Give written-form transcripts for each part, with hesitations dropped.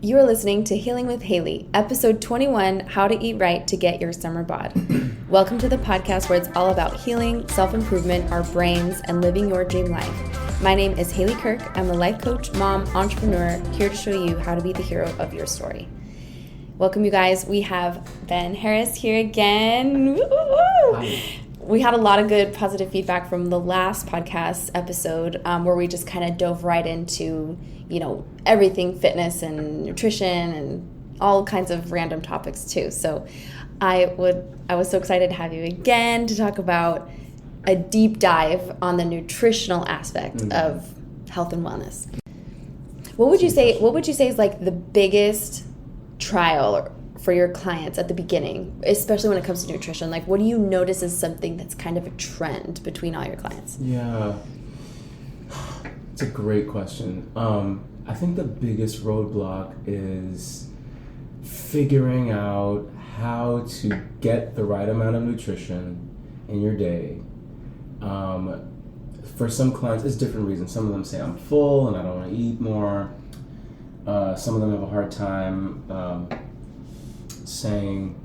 You are listening to Healing with Haley, episode 21, How to Eat Right to Get Your Summer Bod. Welcome to the podcast where it's all about healing, self-improvement, our brains, and living your dream life. My name is Haley Kirk. I'm a life coach, mom, entrepreneur, here to show you how to be the hero of your story. Welcome, you guys. We have Ben Harris here again. Woo-hoo-hoo. We had a lot of good positive feedback from the last podcast episode where we just kind of dove right into, everything fitness and nutrition and all kinds of random topics too. So I was so excited to have you again to talk about a deep dive on the nutritional aspect of health and wellness. What would you say is like the biggest trial for your clients at the beginning, especially when it comes to nutrition? Like, what do you notice as something that's kind of a trend between all your clients? Yeah, it's a great question. I think the biggest roadblock is figuring out how to get the right amount of nutrition in your day. For some clients, it's different reasons. Some of them say I'm full and I don't want to eat more. Some of them have a hard time saying,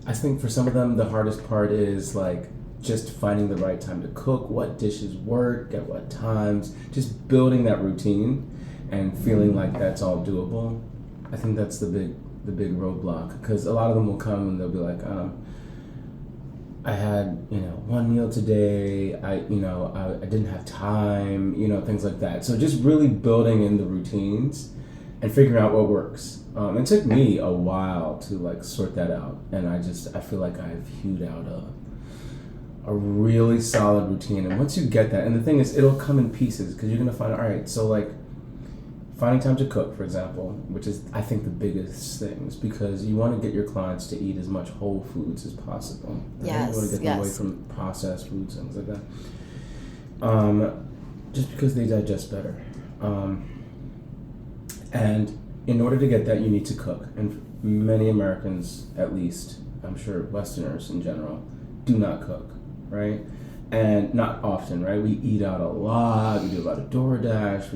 I think for some of them the hardest part is like just finding the right time to cook, what dishes work at what times, just building that routine and feeling like that's all doable. I think that's the big roadblock, because a lot of them will come and they'll be like, I had one meal today, I didn't have time, things like that. So just really building in the routines and figuring out what works. It took me a while to sort that out, and I feel like I've hewed out a really solid routine. And once you get that, and the thing is, it'll come in pieces, because you're gonna find, all right, so finding time to cook, for example, which is I think the biggest thing, is because you want to get your clients to eat as much whole foods as possible. Right? Yes, you want to get them away from processed foods, things like that. Just because they digest better. And in order to get that, you need to cook. And many Americans, at least, I'm sure Westerners in general, do not cook, right? And not often, right? We eat out a lot. We do a lot of DoorDash.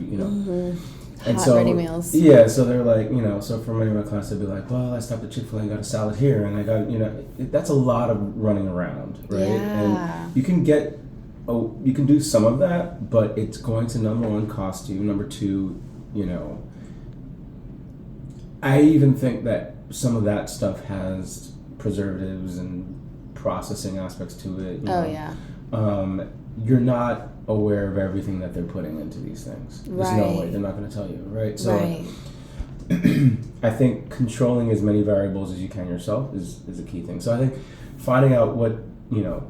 And hot ready meals. Yeah, so they're like, so for many of my clients, they'll be like, well, I stopped at Chick-fil-A and got a salad here, and I got, that's a lot of running around, right? Yeah. And you can do some of that, but it's going to, number one, cost you. Number two, I even think that some of that stuff has preservatives and processing aspects to it. Yeah. You're not aware of everything that they're putting into these things. There's no way. They're not going to tell you, right? So I think controlling as many variables as you can yourself is a key thing. So I think finding out what,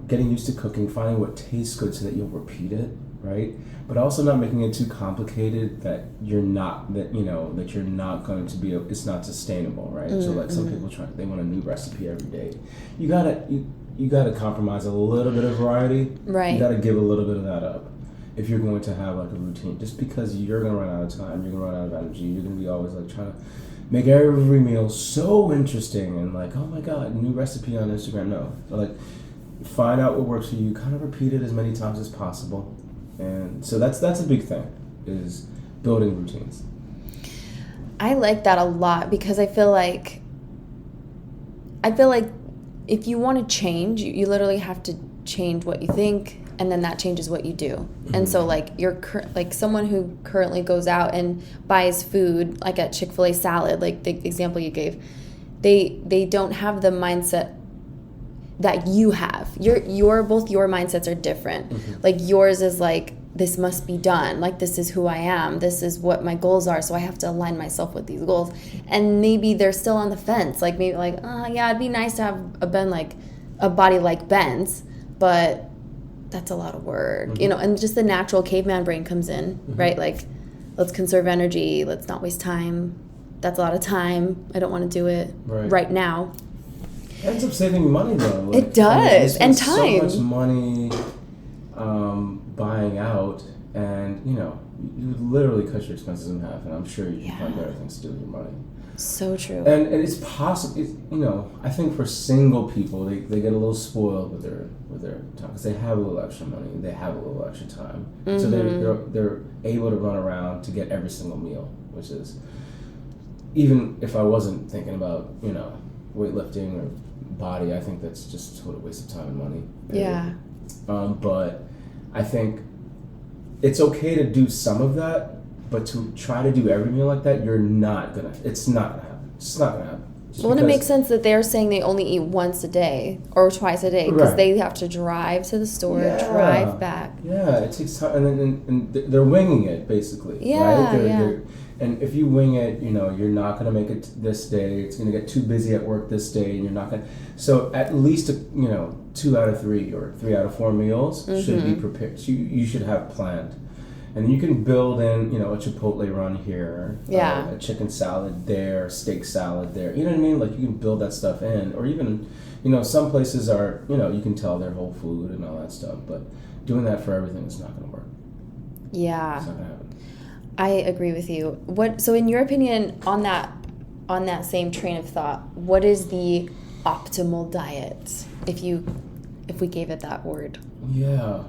getting used to cooking, finding what tastes good so that you'll repeat it, right? But also not making it too complicated that you're not going to be, it's not sustainable, right? So some people they want a new recipe every day. You gotta compromise a little bit of variety. Right. You gotta give a little bit of that up if you're going to have a routine. Just because you're gonna run out of time, you're gonna run out of energy, you're gonna be always trying to make every meal so interesting and oh my god, new recipe on Instagram. No. So find out what works for you, kind of repeat it as many times as possible. And so that's a big thing, is building routines. I like that a lot, because I feel like if you want to change, you literally have to change what you think, and then that changes what you do. Mm-hmm. And so you're someone who currently goes out and buys food at Chick-fil-A salad, the example you gave, they don't have the mindset that you have. Both your mindsets are different. Mm-hmm. Yours is this must be done. This is who I am. This is what my goals are. So I have to align myself with these goals. And maybe they're still on the fence. Yeah, it'd be nice to have a body like Ben's, but that's a lot of work. Mm-hmm. And just the natural caveman brain comes in, mm-hmm. right? Let's conserve energy. Let's not waste time. That's a lot of time. I don't want to do it right now. It ends up saving money, though. It does, and time. So much money buying out, and you literally cut your expenses in half. And I'm sure you can find better things to do with your money. So true. And it's possible, you know, I think for single people, they get a little spoiled with their time because they have a little extra money, they have a little extra time, so they're able to run around to get every single meal, which is, even if I wasn't thinking about, you know, weightlifting or body, I think that's just a waste of time and money. Yeah. But I think it's okay to do some of that. But to try to do every meal like that, it's not gonna happen. It's not gonna happen. Well, it makes sense that they're saying they only eat once a day or twice a day because they have to drive to the store, drive back. Yeah, it takes time, and they're winging it basically. Yeah, right? yeah. And if you wing it, you know, you're not gonna make it this day. It's gonna get too busy at work this day, and you're not gonna. So at least 2 out of 3 or 3 out of 4 meals should be prepared. So you should have planned. And you can build in, you know, a Chipotle run here, a chicken salad there, steak salad there. You know what I mean? Like, you can build that stuff in. Or even, you know, some places are, you know, you can tell they're whole food and all that stuff. But doing that for everything is not going to work. Yeah. It's not going to happen. I agree with you. So in your opinion, on that same train of thought, what is the optimal diet, if we gave it that word? Yeah.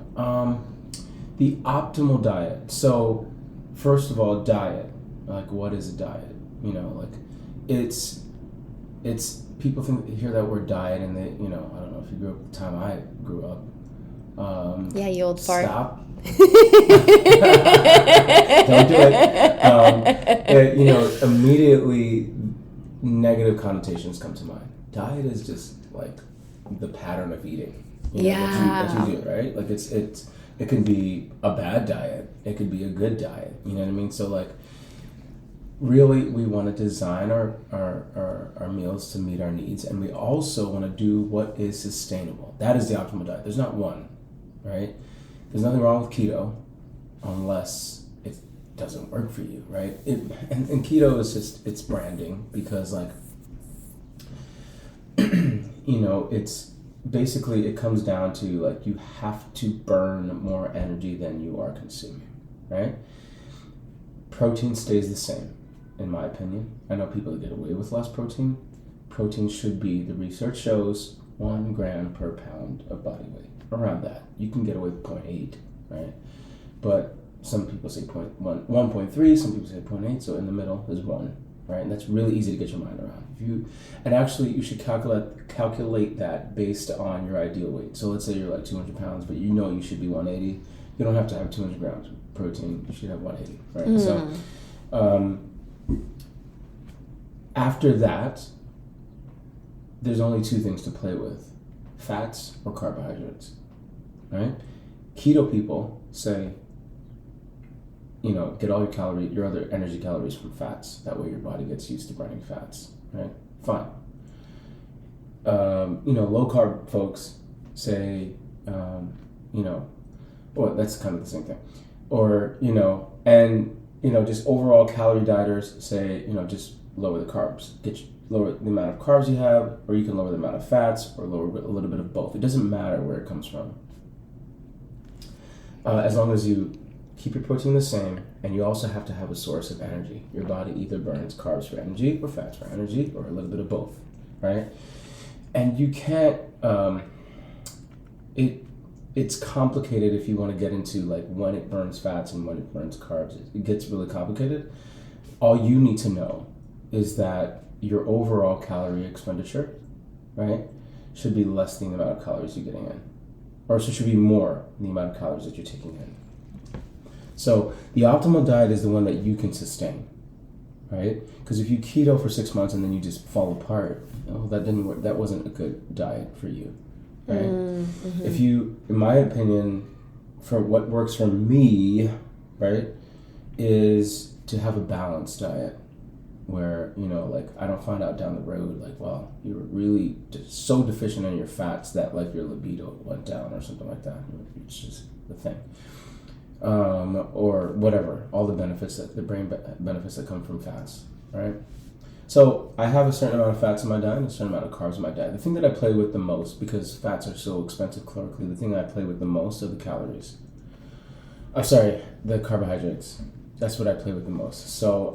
The optimal diet. So, first of all, diet. Like, what is a diet? You know, like, it's people hear that word diet and they, you know, I don't know if you grew up the time I grew up. Yeah, you old fart. Stop. Don't do it. You know, immediately negative connotations come to mind. Diet is just like the pattern of eating. You know, that you do, right? Like, it can be a bad diet. It could be a good diet. You know what I mean? So, like, really, we want to design our meals to meet our needs, and we also want to do what is sustainable. That is the optimal diet. There's not one, right? There's nothing wrong with keto unless it doesn't work for you, right? And keto is just, it's branding because, like, you know, it's basically, it comes down to, like, you have to burn more energy than you are consuming, right? Protein stays the same, in my opinion. I know people that get away with less protein. Protein should be, the research shows, 1 gram per pound of body weight. Around that. You can get away with 0.8, right? But some people say 1.3, some people say 0.8, so in the middle is 1. Right, and that's really easy to get your mind around. You should calculate that based on your ideal weight. So let's say you're like 200 pounds, but you know you should be 180. You don't have to have 200 grams of protein. You should have 180, right? So after that, there's only 2 things to play with: fats or carbohydrates, right? Keto people say, you know, get all your other energy calories from fats. That way your body gets used to burning fats, right? Fine. You know, low carb folks say, you know, well, that's kind of the same thing. Or, you know, and, you know, just overall calorie dieters say, you know, just lower the carbs. Lower the amount of carbs you have, or you can lower the amount of fats, or lower a little bit of both. It doesn't matter where it comes from. As long as you keep your protein the same, and you also have to have a source of energy. Your body either burns carbs for energy or fats for energy, or a little bit of both, right? And you can't, it's complicated if you want to get into, like, when it burns fats and when it burns carbs. It gets really complicated. All you need to know is that your overall calorie expenditure, right, should be less than the amount of calories you're getting in. Or so it should be more than the amount of calories that you're taking in. So the optimal diet is the one that you can sustain, right? Because if you keto for 6 months and then you just fall apart, oh, that didn't work. That wasn't a good diet for you, right? Mm-hmm. If you, in my opinion, for what works for me, right, is to have a balanced diet where, you know, like, I don't find out down the road, like, well, you were really so deficient in your fats that, like, your libido went down or something like that. It's just the thing. Or whatever, all the benefits, the brain benefits that come from fats, right? So I have a certain amount of fats in my diet and a certain amount of carbs in my diet. The thing that I play with the most, because fats are so expensive calorically, the thing that I play with the most are the calories. I'm sorry, the carbohydrates. That's what I play with the most. So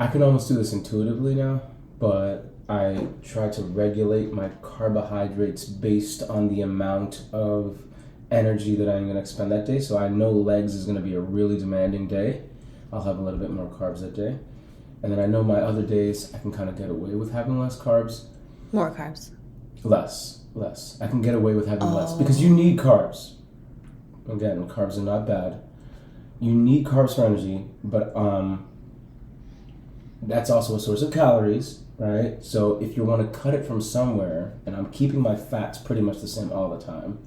I can almost do this intuitively now, but I try to regulate my carbohydrates based on the amount of energy that I'm going to expend that day. So I know legs is going to be a really demanding day. I'll have a little bit more carbs that day. And then I know my other days I can kind of get away with having less carbs. More carbs. Less. I can get away with having less because you need carbs. Again, carbs are not bad. You need carbs for energy, but that's also a source of calories, right? So if you want to cut it from somewhere, and I'm keeping my fats pretty much the same all the time,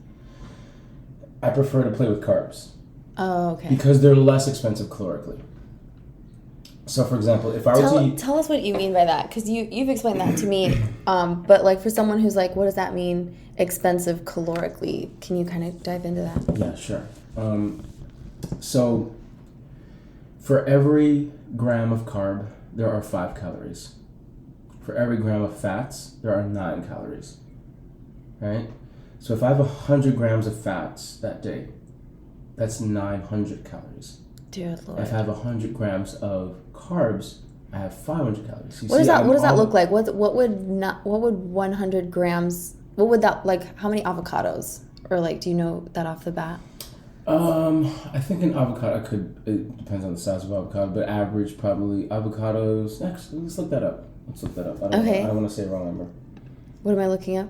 I prefer to play with carbs. Oh, okay. Because they're less expensive calorically. So, for example, if I were to eat... Tell us what you mean by that, because you've explained that to me. But like for someone who's like, what does that mean, expensive calorically? Can you kind of dive into that? Yeah, sure. So, for every gram of carb, there are 5 calories. For every gram of fats, there are 9 calories. Right? So if I have 100 grams of fats that day, that's 900 calories. Dear Lord. If I have 100 grams of carbs, I have 500 calories. What does that look like? What would 100 grams? What would that like? How many avocados? Or like, do you know that off the bat? I think an avocado it depends on the size of avocado, but average probably avocados. Actually, let's look that up. I don't want to say a wrong number. What am I looking up?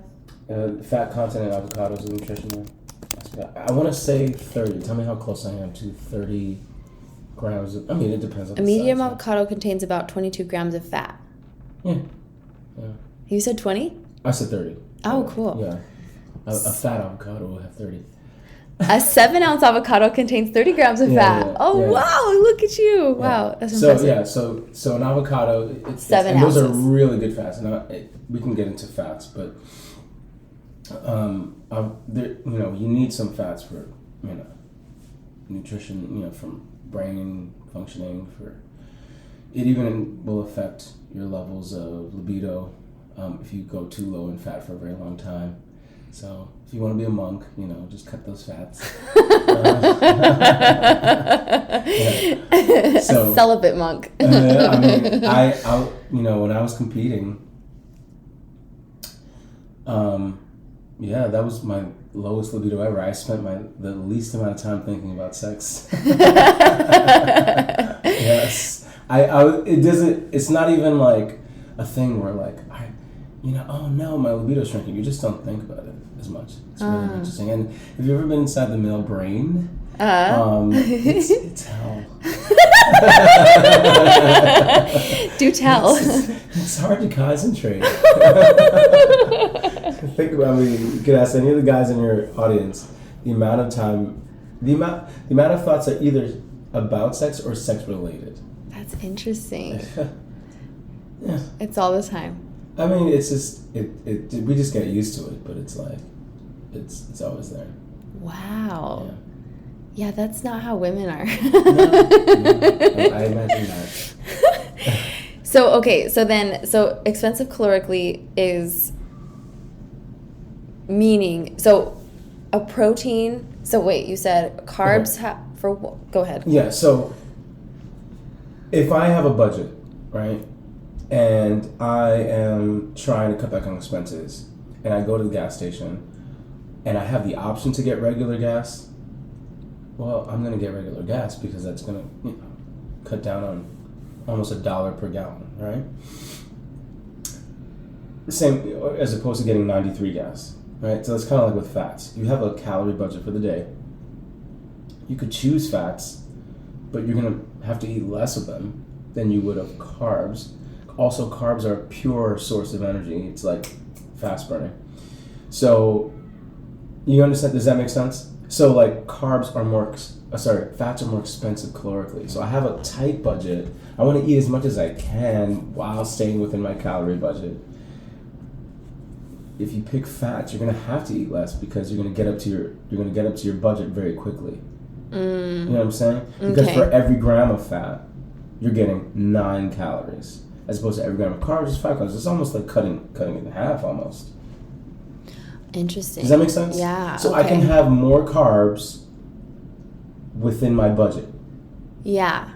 Fat content in avocados and nutrition. I want to say 30. Tell me how close I am to 30 grams. It depends on the size. A medium avocado contains about 22 grams of fat. Yeah. You said 20? I said 30. Oh, cool. Yeah. A fat avocado will have 30. A 7-ounce avocado contains 30 grams of fat. Wow, look at you. Wow, that's impressive. So an avocado, 7 and ounces. those are really good fats. And we can get into fats, but you need some fats for, nutrition, from brain functioning. It even will affect your levels of libido if you go too low in fat for a very long time. So if you want to be a monk, just cut those fats. So, a celibate monk. I when I was competing, that was my lowest libido ever. I spent the least amount of time thinking about sex. Yes, it's not even like a thing where like oh no, my libido's shrinking. You just don't think about it as much. It's really interesting. And have you ever been inside the male brain? It's hell. Do tell. It's hard to concentrate. Think about me. You could ask any of the guys in your audience the amount of thoughts are either about sex or sex related. That's interesting. Yeah. It's all the time. It's just we just get used to it, but it's like it's always there. Wow. Yeah, that's not how women are. No, I imagine that. So expensive calorically is meaning a protein. So wait, you said carbs go ahead. Yeah, so if I have a budget, right? And I am trying to cut back on expenses, and I go to the gas station, and I have the option to get regular gas. Well, I'm going to get regular gas because that's going to cut down on almost $1 per gallon, right? Same as opposed to getting 93 gas, right? So it's kind of like with fats. You have a calorie budget for the day. You could choose fats, but you're going to have to eat less of them than you would of carbs. Also, carbs are a pure source of energy. It's like fast burning. So, you understand? Does that make sense? So, like, fats are more expensive calorically. So, I have a tight budget. I want to eat as much as I can while staying within my calorie budget. If you pick fats, you're going to have to eat less because you're going to get up to your budget very quickly. You know what I'm saying? Because for every gram of fat, you're getting 9 calories. As opposed to every gram of carbs is 5 calories. It's almost like cutting it in half almost. Interesting. Does that make sense? Yeah. So I can have more carbs within my budget. Yeah.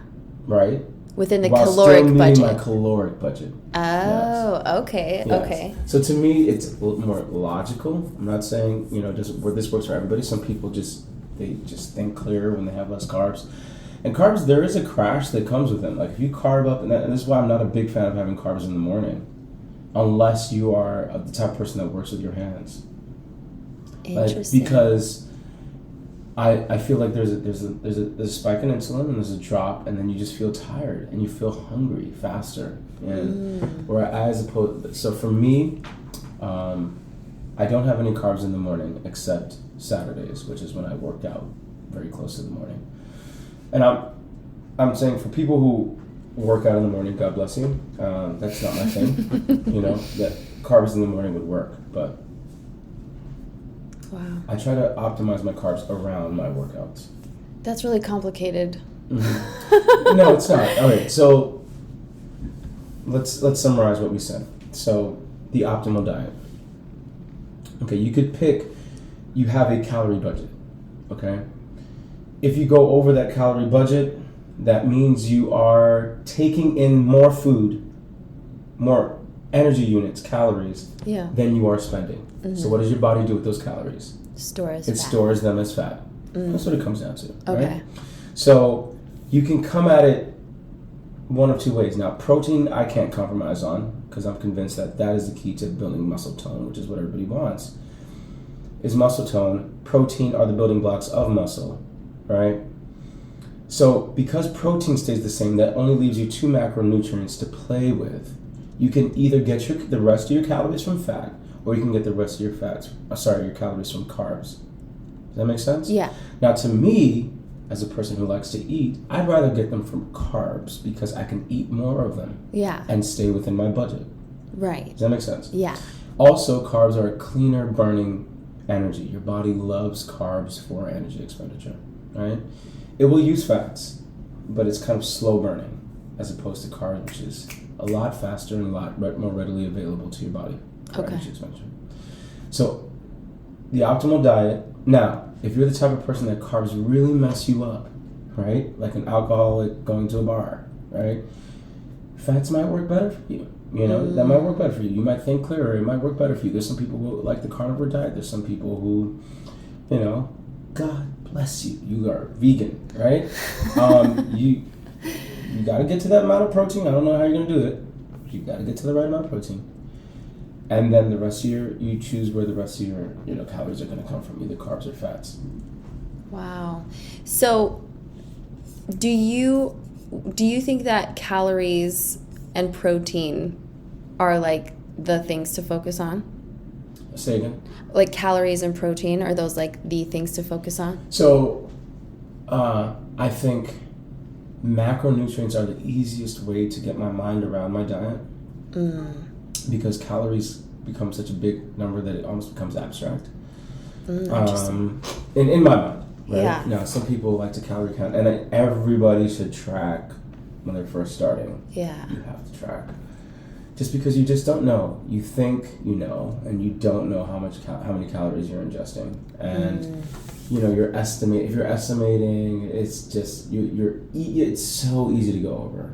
Right? Within the while caloric still meeting budget. my caloric budget. Oh, okay, Yes. okay. So to me, it's a little more logical. I'm not saying, just where this works for everybody. Some people they just think clearer when they have less carbs. And carbs, there is a crash that comes with them. Like if you carb up, and this is why I'm not a big fan of having carbs in the morning, unless you are the type of person that works with your hands. Interesting. Because I feel like there's a spike in insulin and there's a drop, and then you just feel tired and you feel hungry faster. And so for me, I don't have any carbs in the morning except Saturdays, which is when I work out very close to the morning. And I'm saying for people who work out in the morning, God bless you. That's not my thing. That carbs in the morning would work, but wow. I try to optimize my carbs around my workouts. That's really complicated. Mm-hmm. No, it's not. Okay, so let's summarize what we said. So the optimal diet. Okay, you have a calorie budget. Okay? If you go over that calorie budget, that means you are taking in more food, more energy units, calories, than you are spending. Mm-hmm. So what does your body do with those calories? Stores them as fat. That's what it comes down to. Okay. Right? So you can come at it one of two ways. Now, protein I can't compromise on because I'm convinced that is the key to building muscle tone, which is what everybody wants. Is muscle tone. Protein are the building blocks of muscle, right? So because protein stays the same, that only leaves you 2 macronutrients to play with. You can either get the rest of your calories from fat, or you can get the rest of your your calories from carbs. Does that make sense? Yeah. Now, to me, as a person who likes to eat, I'd rather get them from carbs because I can eat more of them. Yeah. And stay within my budget. Right. Does that make sense? Yeah. Also, carbs are a cleaner burning energy. Your body loves carbs for energy expenditure, right? It will use fats, but it's kind of slow burning as opposed to carbs, which is a lot faster and a lot more readily available to your body for energy expenditure. So the optimal diet. Now, if you're the type of person that carbs really mess you up, right? Like an alcoholic going to a bar, right? Fats might work better for you. That might work better for you. You might think clearer. It might work better for you. There's some people who like the carnivore diet. There's some people who, God bless you. You are vegan, right? You got to get to that amount of protein. I don't know how you're going to do it. You got to get to the right amount of protein. And then the rest of you choose where the rest of your calories are going to come from, either carbs or fats. Wow. So do you think that calories and protein are like the things to focus on? Say again? Like calories and protein, are those like the things to focus on? So I think macronutrients are the easiest way to get my mind around my diet. Because calories become such a big number that it almost becomes abstract. In my mind, right? Yeah. Now, some people like to calorie count, and everybody should track when they're first starting. Yeah. You have to track. Just because you just don't know. You think you know, and you don't know how many calories you're ingesting. And if you're estimating, it's just it's so easy to go over.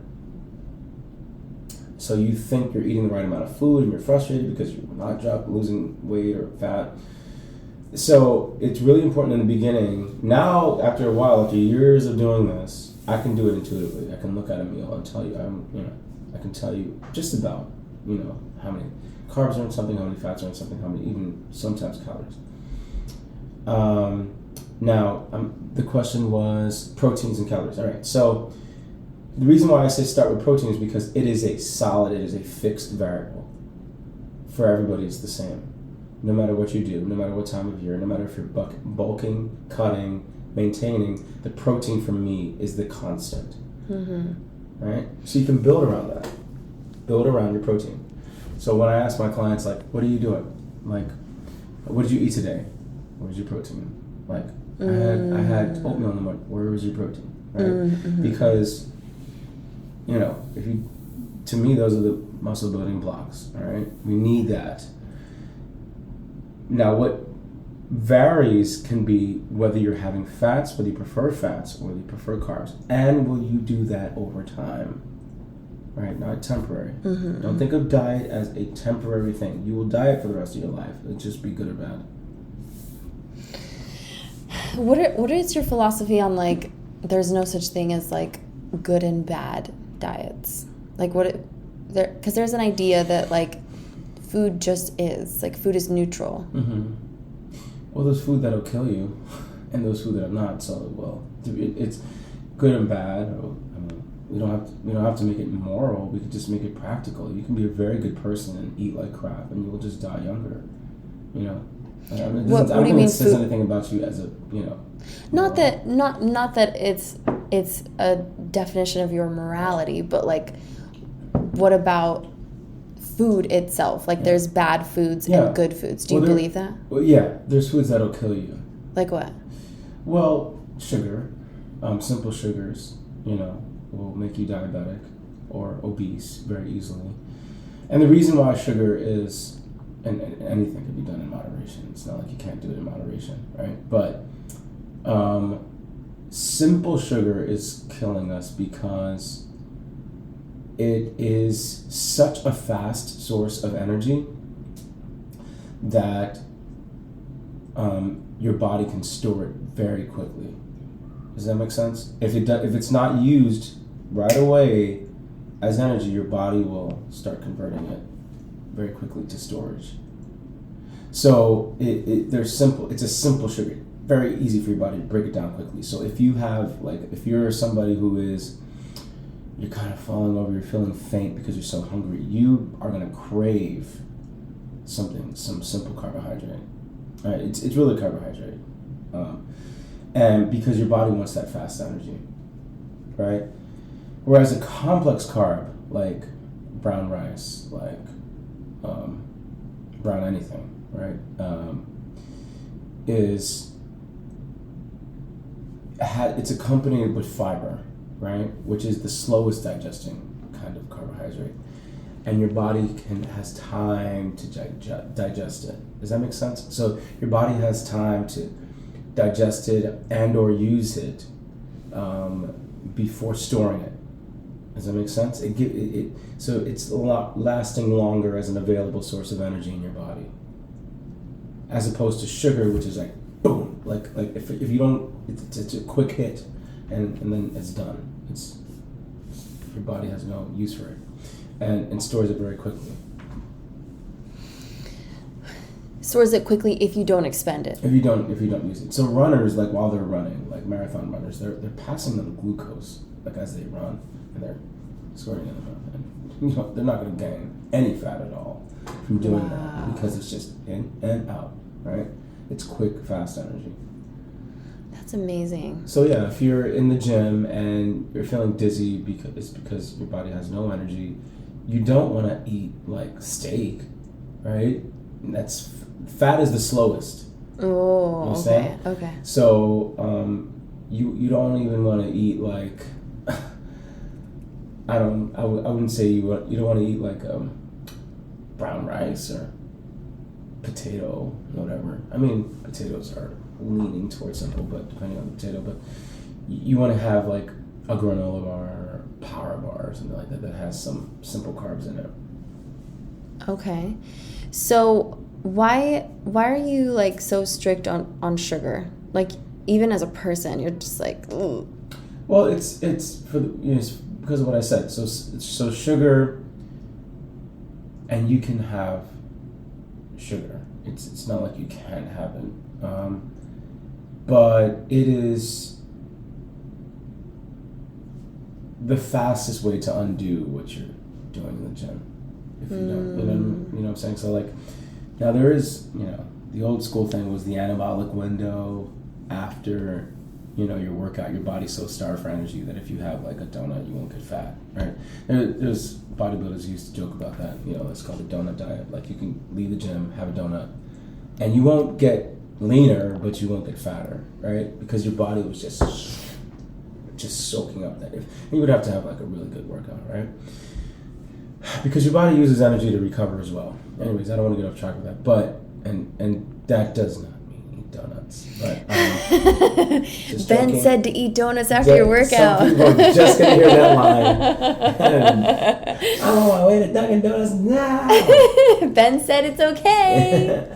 So you think you're eating the right amount of food and you're frustrated because you're not losing weight or fat. So it's really important in the beginning. Now, after a while, after years of doing this, I can do it intuitively. I can look at a meal and tell you, I can tell you just about, how many carbs are in something, how many fats are in something, how many, even sometimes calories. Now, the question was proteins and calories. All right, so the reason why I say start with protein is because it is a fixed variable. For everybody, it's the same. No matter what you do, no matter what time of year, no matter if you're bulking, cutting, maintaining, the protein for me is the constant. Right? So you can build around that. Build around your protein. So when I ask my clients, like, what are you doing? Like, what did you eat today? Where's your protein? Like, I had oatmeal in the morning. Where was your protein? Right? Because to me, those are the muscle building blocks, all right? We need that. Now, what varies can be whether you're having fats, whether you prefer fats, or whether you prefer carbs, and will you do that over time? right? Not temporary. Mm-hmm. Don't think of diet as a temporary thing. You will diet for the rest of your life. It'll just be good or bad. What is your philosophy on like there's no such thing as like good and bad diets? Like because there's an idea that like food just is, like food is neutral. Mm-hmm. Well, there's food that'll kill you, and there's food that'll not. So, well, it's good and bad. We don't have to make it moral. We could just make it practical. You can be a very good person and eat like crap, and you will just die younger. You know. I don't think it says anything about you as a Not that it's a definition of your morality, but like, what about food itself? Like, there's bad foods and good foods. Do you believe that? Well, yeah, there's foods that'll kill you. Like what? Well, sugar, simple sugars, will make you diabetic or obese very easily. And the reason why sugar is, and anything can be done in moderation. It's not like you can't do it in moderation, right? But simple sugar is killing us because it is such a fast source of energy that your body can store it very quickly. Does that make sense? If it's not used right away as energy, your body will start converting it very quickly to storage. So it's a simple sugar. Very easy for your body to break it down quickly. So if you're somebody who is, you're kind of falling over, you're feeling faint because you're so hungry, you are going to crave some simple carbohydrate. All right, it's really carbohydrate. And because your body wants that fast energy, right? Whereas a complex carb, like brown rice, like brown anything, right, it's accompanied with fiber, right, which is the slowest digesting kind of carbohydrate, and your body has time to digest it. Does that make sense? So your body has time to digest it and or use it before storing it. Does that make sense? So it's a lot lasting longer as an available source of energy in your body, as opposed to sugar, which is like boom, like if you don't, it's a quick hit, and then it's done. Your body has no use for it, and stores it very quickly. Stores it quickly if you don't expend it. If you don't use it. So runners, like while they're running, like marathon runners, they're passing them glucose, like as they run, and they're storing it in them, and they're not going to gain any fat at all from doing that, because it's just in and out, right? It's quick, fast energy. That's amazing. So yeah, if you're in the gym and you're feeling dizzy because your body has no energy, you don't want to eat like steak, right? Fat is the slowest. Oh, okay. So you don't even want to eat like I wouldn't say you don't want to eat like brown rice or potato, whatever. I mean, potatoes are leaning towards simple, but depending on the potato. But you want to have like a granola bar or power bar or something like that has some simple carbs in it. Okay, so why are you like so strict on sugar? Like even as a person, you're just like, ooh. Well, it's for it's because of what I said. So sugar, and you can have sugar. It's not like you can't have it, but it is the fastest way to undo what you're doing in the gym. If you don't, you know what I'm saying. So like, now there is, the old school thing was the anabolic window after, your workout. Your body's so starved for energy that if you have like a donut, you won't get fat, right? There's bodybuilders who used to joke about that. It's called the donut diet. Like you can leave the gym, have a donut, and you won't get leaner, but you won't get fatter, right? Because your body was just soaking up that. You would have to have like a really good workout, right? Because your body uses energy to recover as well. Anyways, I don't want to get off track with that, but and that does not mean eat donuts. donuts. But just Ben joking. said to eat donuts after your workout. Some people are just gonna hear that line. And, oh, I went to Dunkin' Donuts now. Ben said it's okay.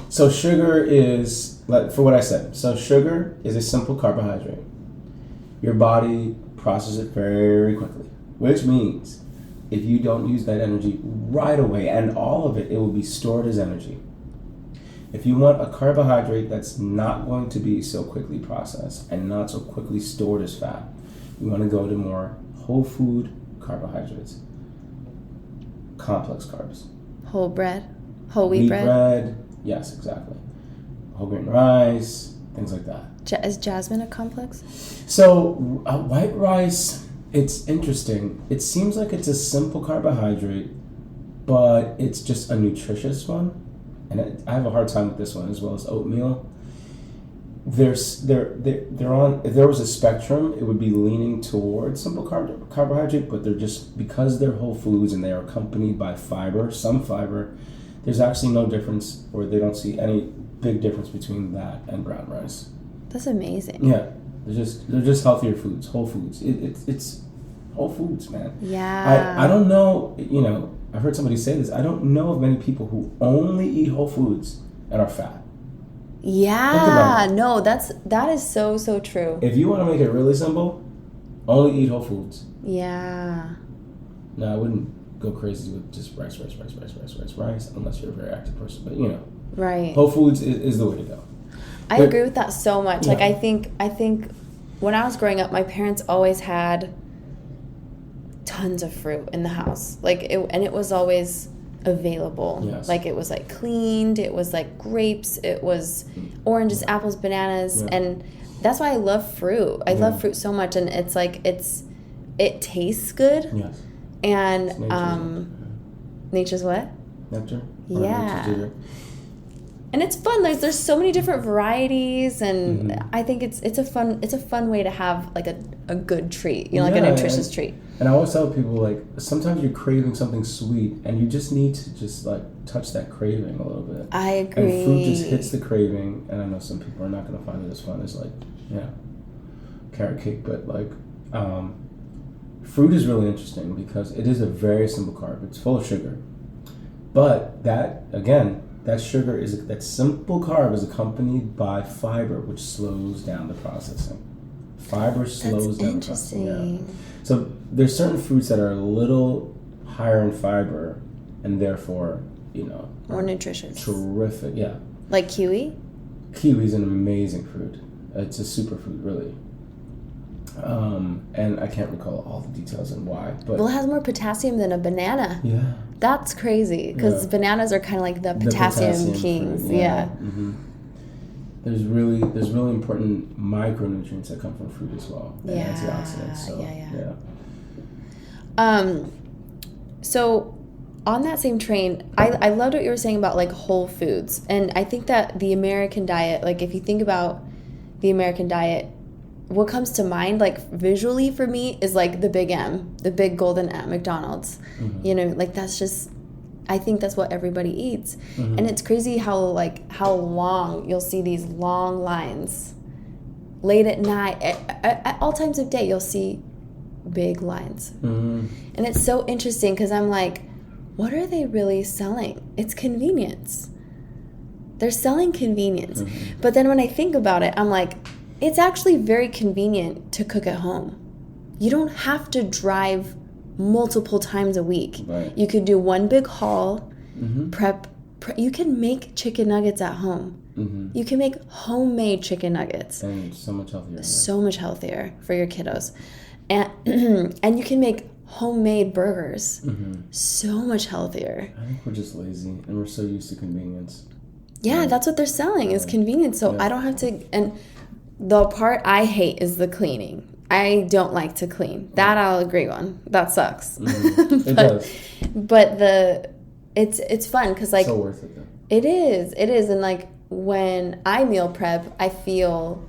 So sugar is, like, for what I said. So sugar is a simple carbohydrate. Your body processes it very quickly, which means if you don't use that energy right away, and all of it, it will be stored as energy. If you want a carbohydrate that's not going to be so quickly processed and not so quickly stored as fat, you want to go to more whole food carbohydrates, complex carbs. Whole wheat bread. Yes, exactly. Whole grain rice, things like that. Is jasmine a complex? So white rice, it's interesting. It seems like it's a simple carbohydrate, but it's just a nutritious one. And I have a hard time with this one, as well as oatmeal. They're on. If there was a spectrum, it would be leaning towards simple carbohydrate, but they're just, because they're whole foods and they are accompanied by fiber, some fiber. There's actually no difference, or they don't see any big difference between that and brown rice. That's amazing. Yeah, they're just healthier foods, whole foods. It's whole foods, man. Yeah. I don't know. You know, I've heard somebody say this. I don't know of many people who only eat whole foods and are fat. Yeah. No, that is so true. If you want to make it really simple, only eat whole foods. Yeah. No, I wouldn't go crazy with just rice, unless you're a very active person. But, you know, right. Whole foods is the way to go. I agree with that so much. Yeah. Like, I think when I was growing up, my parents always had tons of fruit in the house. Like, it was always available. Yes. Like, it was like cleaned, it was like grapes, it was oranges, apples, bananas, and that's why I love fruit. I love fruit so much, and it's like it tastes good. Yes. And nature's what? Nectar? Yeah. Nature's and it's fun. There's so many different varieties, and I think it's a fun way to have like a good treat, you know, like a nutritious treat. And I always tell people, like, sometimes you're craving something sweet, and you just need to just like touch that craving a little bit. I agree. And fruit just hits the craving, and I know some people are not going to find it as fun as, like, carrot cake, but like fruit is really interesting because it is a very simple carb. It's full of sugar, but that sugar that simple carb is accompanied by fiber, which slows down the processing. Fiber slows down the processing. Yeah. So there's certain fruits that are a little higher in fiber, and therefore, you know, more nutritious. Terrific, yeah. Like kiwi? Kiwi is an amazing fruit. It's a superfood, really. And I can't recall all the details and why, but well, it has more potassium than a banana. Yeah. That's crazy because bananas are kind of like the potassium kings. Fruit, yeah. Mm-hmm. There's really important micronutrients that come from fruit as well. And antioxidants. So, So on that same train, I loved what you were saying about like whole foods, and I think that the American diet, like if you think about the American diet, what comes to mind, like visually for me, is like the big M, the big golden M, McDonald's. Mm-hmm. You know, like that's just, I think that's what everybody eats. And it's crazy how long you'll see these long lines. Late at night, at all times of day, you'll see big lines. And it's so interesting because I'm like, what are they really selling? It's convenience. They're selling convenience. But then when I think about it, I'm like, it's actually very convenient to cook at home. You don't have to drive multiple times a week. Right. You could do one big haul, prep. You can make chicken nuggets at home. You can make homemade chicken nuggets. And so much healthier. Yeah. So much healthier for your kiddos. And and you can make homemade burgers. So much healthier. I think we're just lazy and we're so used to convenience. Yeah, that's what they're selling is convenience. So I don't have to, and the part I hate is the cleaning. I don't like to clean. That I'll agree on. That sucks. It does. But it's fun because like so worth it though. It is, and like when I meal prep, I feel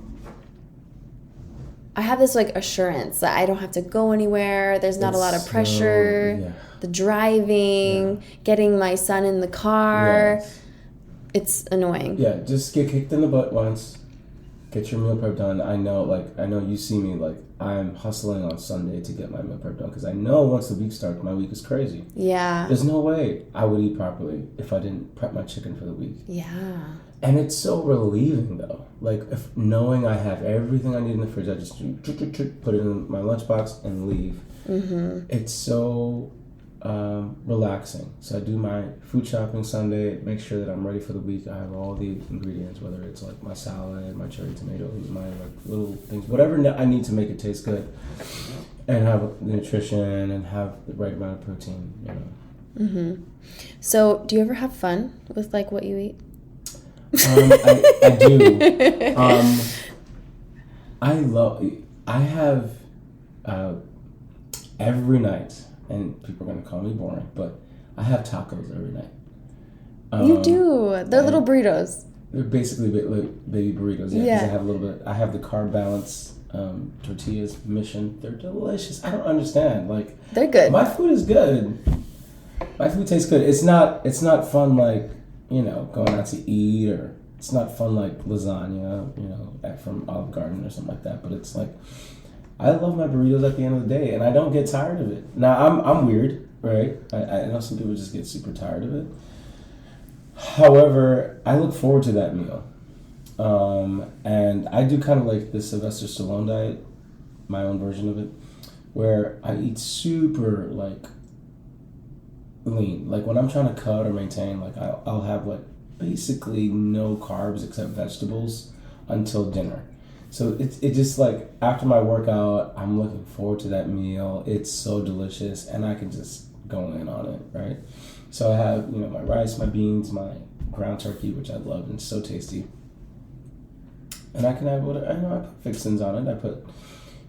I have this like assurance that I don't have to go anywhere. There's not a lot of pressure. The driving, getting my son in the car. Yes. It's annoying. Yeah, just get kicked in the butt once. Get your meal prep done. I know you see me, like, I'm hustling on Sunday to get my meal prep done because I know once the week starts, my week is crazy. Yeah. There's no way I would eat properly if I didn't prep my chicken for the week. Yeah. And it's so relieving, though. Like, if knowing I have everything I need in the fridge, I just put it in my lunchbox and leave. Mm-hmm. It's so relaxing. So I do my food shopping Sunday, make sure that I'm ready for the week. I have all the ingredients, whether it's like my salad, my cherry tomatoes, my like little things, whatever I need to make it taste good, and have the nutrition and have the right amount of protein. You know. Mm-hmm. So, do you ever have fun with like what you eat? I do. I have every night, and people are going to call me boring, but I have tacos every night. You do. They're little burritos. They're basically baby burritos. Yeah. 'Cause I have a little bit. I have the carb balance tortillas mission. They're delicious. I don't understand. Like, they're good. My food is good. My food tastes good. It's not fun like, you know, going out to eat, or it's not fun like lasagna, you know, from Olive Garden or something like that. But it's like, I love my burritos at the end of the day, and I don't get tired of it. Now, I'm weird, right? I know some people just get super tired of it. However, I look forward to that meal. And I do kind of like the Sylvester Stallone diet, my own version of it, where I eat super, like, lean. Like, when I'm trying to cut or maintain, like, I'll have, like, basically no carbs except vegetables until dinner. So it just, like, after my workout, I'm looking forward to that meal. It's so delicious, and I can just go in on it, right? So I have, you know, my rice, my beans, my ground turkey, which I love, and it's so tasty. And I can have whatever, I know I put fixins on it. I put,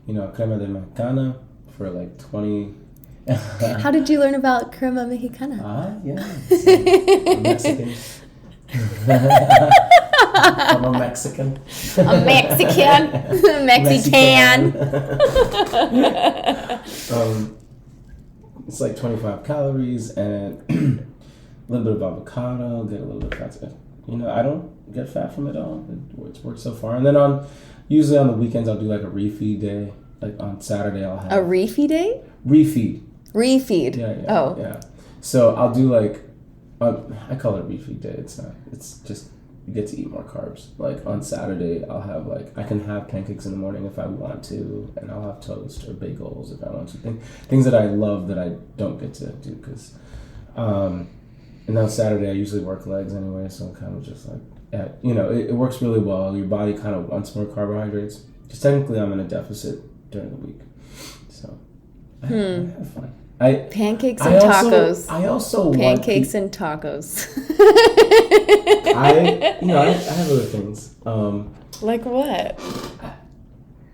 you know, crema de mexicana for like 20. How did you learn about crema mexicana? Yeah. I'm Mexican. I'm a Mexican. A Mexican. Mexican. It's like 25 calories and a little bit of avocado, get a little bit of fat. You know, I don't get fat from it all. It's worked so far. And then usually on the weekends, I'll do like a refeed day. Like on Saturday, I'll have a refeed day. Refeed. Yeah. Oh. Yeah. So I'll do like, I call it a refeed day. It's not. It's just you get to eat more carbs. Like on Saturday, I'll have like, I can have pancakes in the morning if I want to, and I'll have toast or bagels if I want to. Things that I love that I don't get to do because. And on Saturday, I usually work legs anyway, so I'm kind of just like, you know, it works really well. Your body kind of wants more carbohydrates. Because technically, I'm in a deficit during the week. So, I have fun. Pancakes and tacos. I also pancakes and tacos. I have other things. Like what?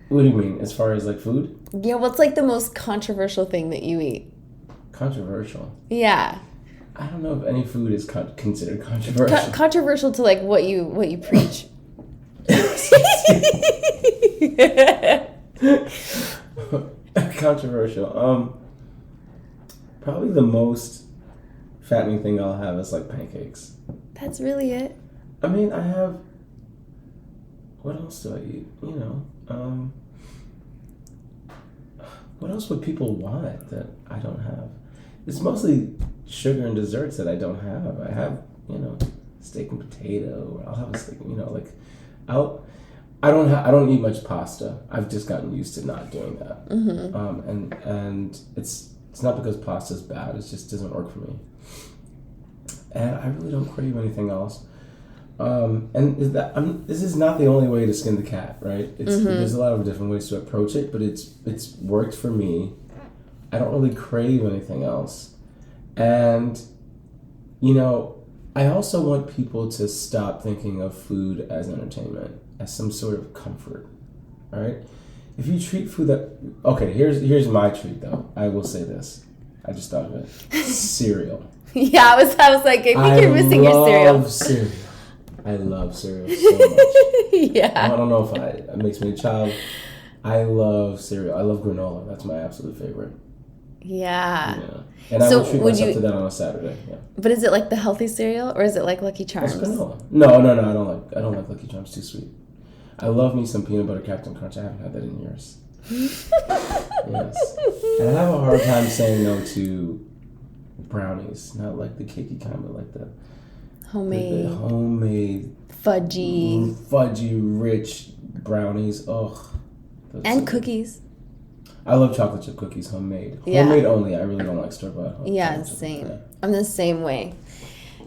What do you mean? As far as like food? Yeah, what's like the most controversial thing that you eat? Controversial? Yeah. I don't know if any food is considered controversial. Controversial to like what you preach. Controversial. Probably the most fattening thing I'll have is like pancakes. That's really it. I mean, I have. What else do I eat? You know, what else would people want that I don't have? It's mostly sugar and desserts that I don't have. I have, you know, steak and potato. I'll have a steak, you know, like, I don't eat much pasta. I've just gotten used to not doing that. Mm-hmm. And it's not because pasta's bad. It just doesn't work for me. And I really don't crave anything else. And this is not the only way to skin the cat, right? There's a lot of different ways to approach it, but it's worked for me. I don't really crave anything else. And, you know, I also want people to stop thinking of food as entertainment, as some sort of comfort, right? If you treat food okay, here's my treat though. I will say this. I just thought of it. Cereal. Yeah, I was like, I think you're missing your cereal. I love cereal so much. Yeah. I don't know if it makes me a child. I love cereal. I love granola. That's my absolute favorite. Yeah. And I So would treat would myself you- to that on a Saturday. Yeah. But is it like the healthy cereal or is it like Lucky Charms? That's granola. No, I don't like Lucky Charms. Too sweet. I love me some peanut butter Captain Crunch. I haven't had that in years. Yes. And I have a hard time saying no to brownies. Not like the cakey kind, but like the Homemade, homemade fudgy, rich brownies. Ugh. Those and are- cookies. I love chocolate chip cookies, homemade. Yeah. Homemade only. I really don't like store bought. Yeah, same. I'm the same way.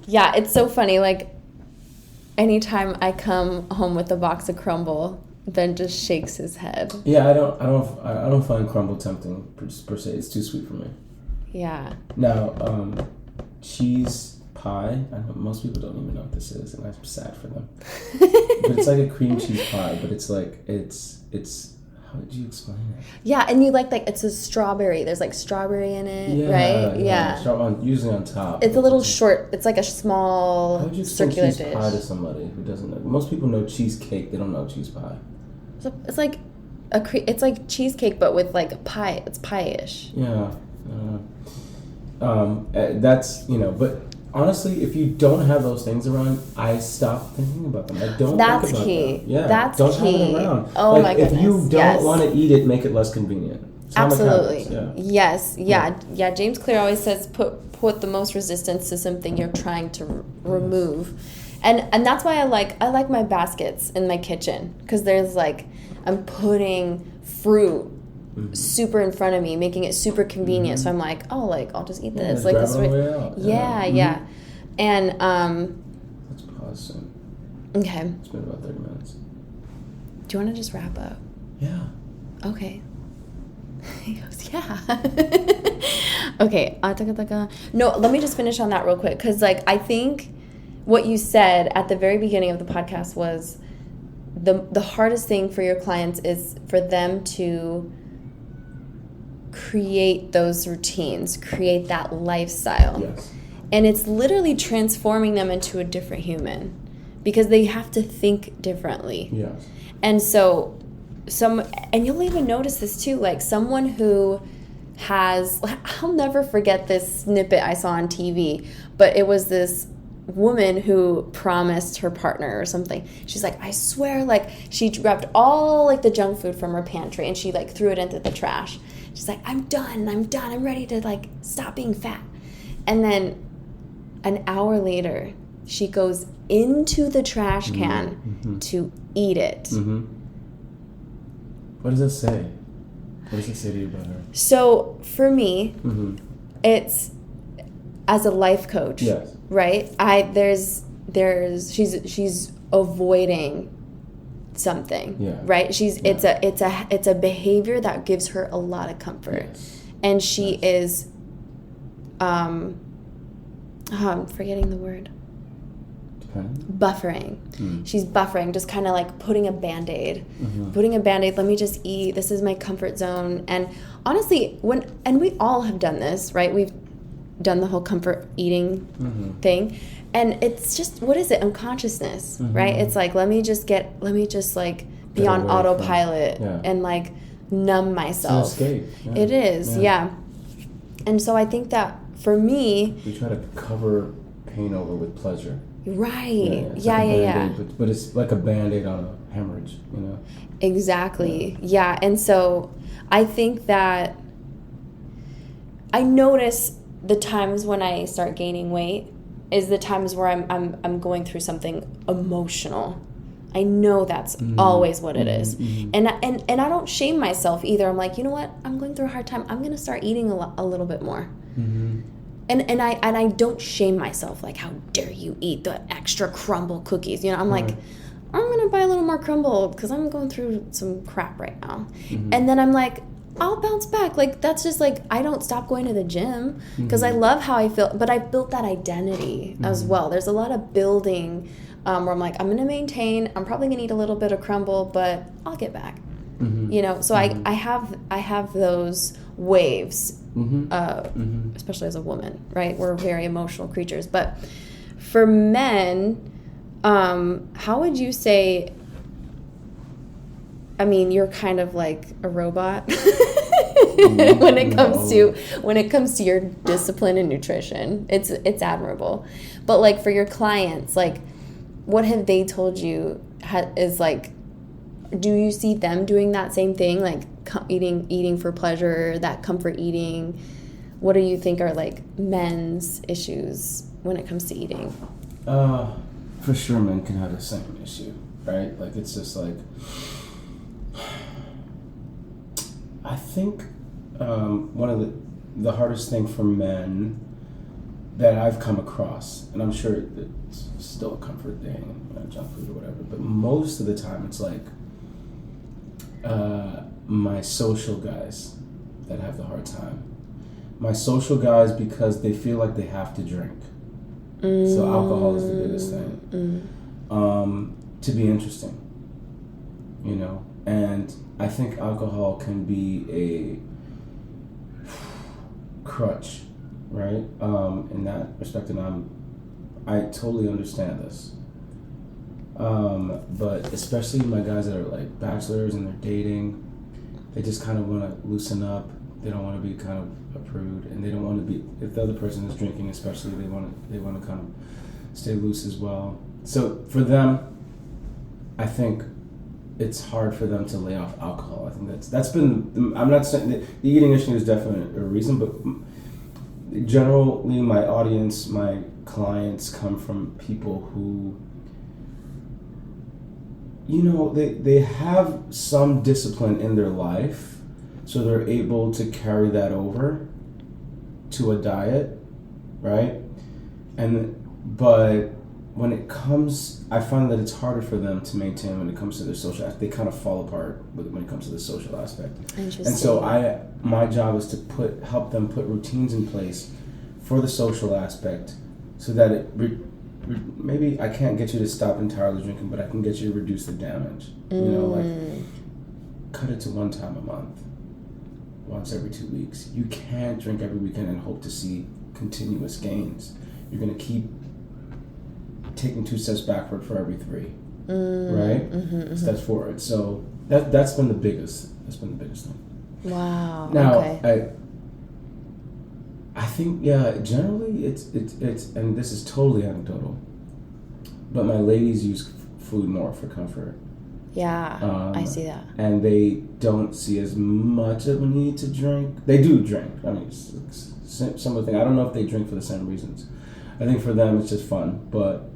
Yeah, it's so funny. Like, anytime I come home with a box of Crumble, Ben just shakes his head. Yeah, I don't find crumble tempting per se. It's too sweet for me. Yeah. Now, cheese pie. I know most people don't even know what this is, and I'm sad for them. But it's like a cream cheese pie, but it's like it's. How would you explain it? Yeah, and you like it's a strawberry. There's like strawberry in it, right? Yeah. Usually on top. It's a little short. It's like a small How would you explain circular cheese dish. pie to somebody who doesn't know? Most people know cheesecake. They don't know cheese pie. It's like it's like cheesecake, but with like pie. It's pie-ish. Yeah. That's but honestly, if you don't have those things around, I stop thinking about them. I don't. That's think about key. Them. Yeah. That's don't key. have it around. Oh my goodness. If you don't Yes. want to eat it, make it less convenient. It's how Absolutely. McDonald's, yeah. Yes. Yeah. James Clear always says put the most resistance to something you're trying to remove, and that's why I like my baskets in my kitchen because there's I'm putting fruit super in front of me, making it super convenient. So I'm like, oh, I'll just eat this. just Like grab this it on the way. way out. Yeah. Mhm. Yeah. And Let's pause soon. okay. It's been about 30 minutes. Do you want to just wrap up? Yeah. Okay. He goes, yeah. Okay. No, let me just finish on that real quick. Because, I think what you said at the very beginning of the podcast was the hardest thing for your clients is for them to create those routines, create that lifestyle. Yes. And it's literally transforming them into a different human because they have to think differently. Yes. And so and you'll even notice this too, someone who I'll never forget this snippet I saw on TV, but it was this woman who promised her partner or something. She's like, I swear, she grabbed all the junk food from her pantry and she threw it into the trash. She's like, I'm done, I'm ready to stop being fat. And then an hour later, she goes into the trash can to eat it. Mm-hmm. What does it say? What does it say to you about her? So for me, it's as a life coach, Yes. right? She's avoiding something, Yeah. right? It's a behavior that gives her a lot of comfort, Yes. and she is, I'm forgetting the word. Buffering. She's buffering, just kind of putting a Band-Aid. Let me just eat. This is my comfort zone. And honestly, we all have done this, right? We've done the whole comfort eating thing. And it's just, what is it? Unconsciousness, right? It's let me just be on autopilot and numb myself. It's an escape. Yeah. It is, yeah. And so I think that for me, We try to cover pain over with pleasure. right. It's Yeah. like a Band-Aid, but it's like a Band-Aid on a hemorrhage, Exactly. Yeah. And so I think that I notice the times when I start gaining weight is the times where I'm going through something emotional. I know that's always what it is. And I don't shame myself either. I'm like, you know what? I'm going through a hard time. I'm going to start eating a little bit more. And I don't shame myself, how dare you eat the extra crumble cookies? I'm like, I'm going to buy a little more crumble because I'm going through some crap right now. And then I'm like, I'll bounce back. That's just I don't stop going to the gym because I love how I feel, but I've built that identity as well. There's a lot of building where I'm like, I'm going to maintain, I'm probably going to eat a little bit of crumble, but I'll get back. So I have those waves, especially as a woman, right? We're very emotional creatures. But for men, how would you say, I mean, you're kind of like a robot. when it comes to your discipline and nutrition. It's admirable. But like for your clients, like what have they told you is like, do you see them doing that same thing, like eating for pleasure, that comfort eating? What do you think are like men's issues when it comes to eating? For sure men can have the same issue, right? Like it's just like, I think one of the hardest thing for men that I've come across, and I'm sure it's still a comfort thing, junk food or whatever, but most of the time it's like my social guys that have the hard time. My social guys, because they feel like they have to drink. So alcohol is the biggest thing. To be interesting, you know? And I think alcohol can be a crutch, right? In that respect, and I totally understand this. But especially my guys that are like bachelors and they're dating, they just kind of want to loosen up. They don't want to be kind of a prude, and they don't want to be, if the other person is drinking especially, they want to kind of stay loose as well. So for them, I think it's hard for them to lay off alcohol. I think that's been, I'm not saying the eating issue is definitely a reason, but generally my audience, my clients come from people who, you know, they have some discipline in their life, so they're able to carry that over to a diet, right? But when it comes, I find that it's harder for them to maintain when it comes to their social aspect. They kind of fall apart when it comes to the social aspect. Interesting. And so my job is to help them put routines in place for the social aspect, so that maybe I can't get you to stop entirely drinking, but I can get you to reduce the damage. You know, like cut it to one time a month, once every 2 weeks. You can't drink every weekend and hope to see continuous gains. You're going to keep taking 2 steps backward for every 3, right? Steps forward. So that's been the biggest. That's been the biggest thing. Wow. Now, okay. I think, yeah, generally it's and this is totally anecdotal, but my ladies use food more for comfort. Yeah, I see that. And they don't see as much of a need to drink. They do drink. I mean, some of the things, I don't know if they drink for the same reasons. I think for them it's just fun, but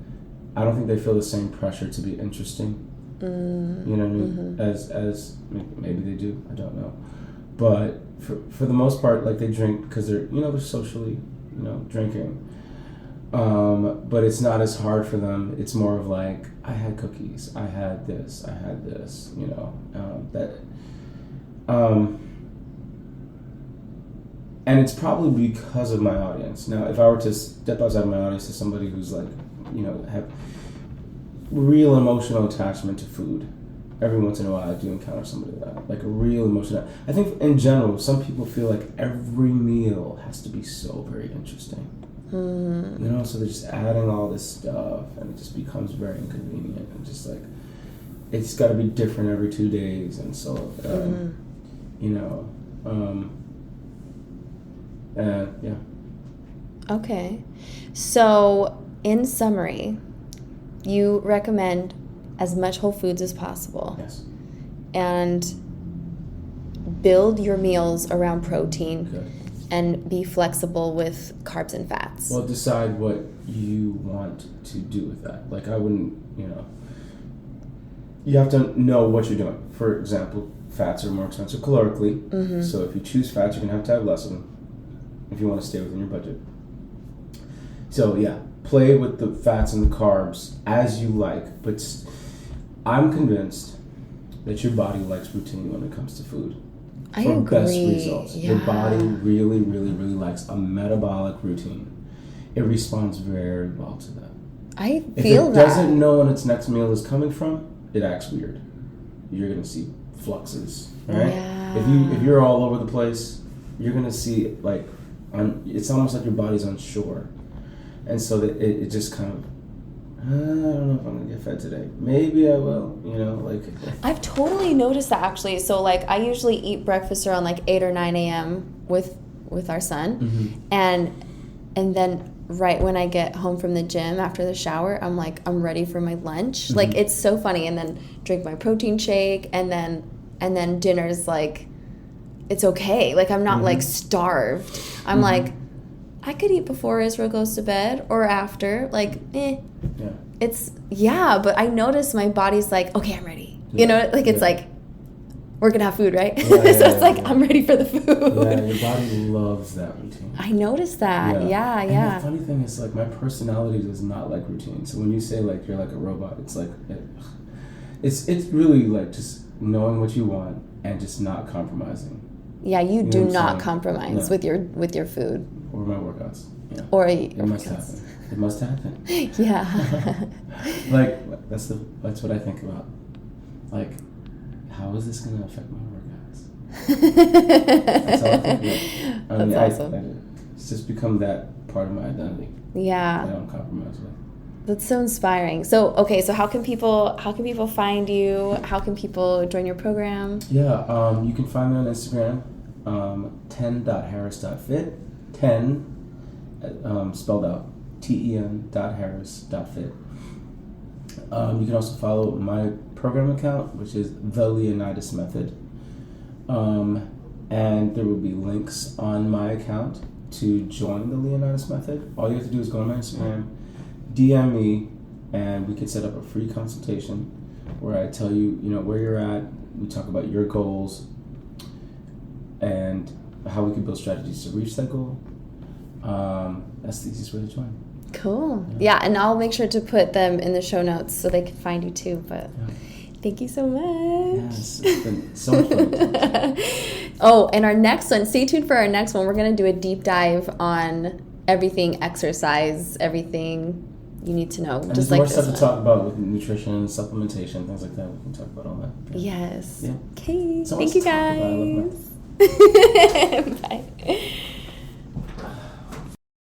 I don't think they feel the same pressure to be interesting. You know what I mean? As maybe they do. I don't know. But for the most part, like they drink because they're socially, drinking. But it's not as hard for them. It's more of like, I had cookies, I had this, and it's probably because of my audience. Now, if I were to step outside my audience to somebody who's like, have real emotional attachment to food, every once in a while I do encounter somebody like a real emotional. I think in general, some people feel like every meal has to be so very interesting. So they're just adding all this stuff, and it just becomes very inconvenient, and just like it's got to be different every 2 days, and so yeah. Okay, so in summary, you recommend as much whole foods as possible. Yes. And build your meals around protein. Good. And be flexible with carbs and fats. Well, decide what you want to do with that. Like, I wouldn't, you have to know what you're doing. For example, fats are more expensive calorically. So if you choose fats, you're going to have less of them if you want to stay within your budget. So, yeah, play with the fats and the carbs as you like. But I'm convinced that your body likes routine when it comes to food. I for agree. Best results. Yeah. Your body really, really, really likes a metabolic routine. It responds very well to that. I feel if it that. doesn't know when its next meal is coming from, it acts weird. You're gonna see fluxes, right? Yeah. If you're all over the place, you're gonna see it's almost like your body's unsure, and so that it just kind of don't know if I'm gonna get fed today. Maybe I will. You know, like. I've totally noticed that actually. So like I usually eat breakfast around like 8 or 9 a.m. with our son, and then right when I get home from the gym after the shower, I'm like, I'm ready for my lunch. Like it's so funny. And then drink my protein shake, and then dinner's like, it's okay. Like I'm not like starved. I'm like, I could eat before Israel goes to bed or after. Like, Yeah. But I notice my body's like, okay, I'm ready. You know, like it's like, we're gonna have food, right? So it's like, I'm ready for the food. Yeah, your body loves that routine. I noticed that. Yeah. And the funny thing is, like, my personality does not like routine. So when you say like you're like a robot, it's like it's really like just knowing what you want and just not compromising. Yeah, you do not compromise with your food or my workouts. Yeah. Or it must happen. It must happen. Yeah. Like that's what I think about. Like, how is this going to affect my workouts? That's all I think about. I mean, awesome. It's just become that part of my identity. Yeah. That I don't compromise with. That's so inspiring. So, okay, so how can people find you? How can people join your program? Yeah, you can find me on Instagram, 10.harris.fit. 10, spelled out, ten.harris.fit. You can also follow my program account, which is The Leonidas Method. And there will be links on my account to join the Leonidas Method. All you have to do is go on my Instagram, DM me, and we can set up a free consultation where I tell you, where you're at. We talk about your goals and how we can build strategies to reach that goal. That's the easiest way to join. Cool. Yeah, and I'll make sure to put them in the show notes so they can find you too. But thank you so much. Yes, it's been so much fun. Oh, and our next one, stay tuned for our next one. We're going to do a deep dive on everything exercise, everything you need to know. And just there's like more stuff to talk about with nutrition, supplementation, things like that. We can talk about all that. Yeah. Yes. Yeah. Okay. So Thank you, guys. I love Bye.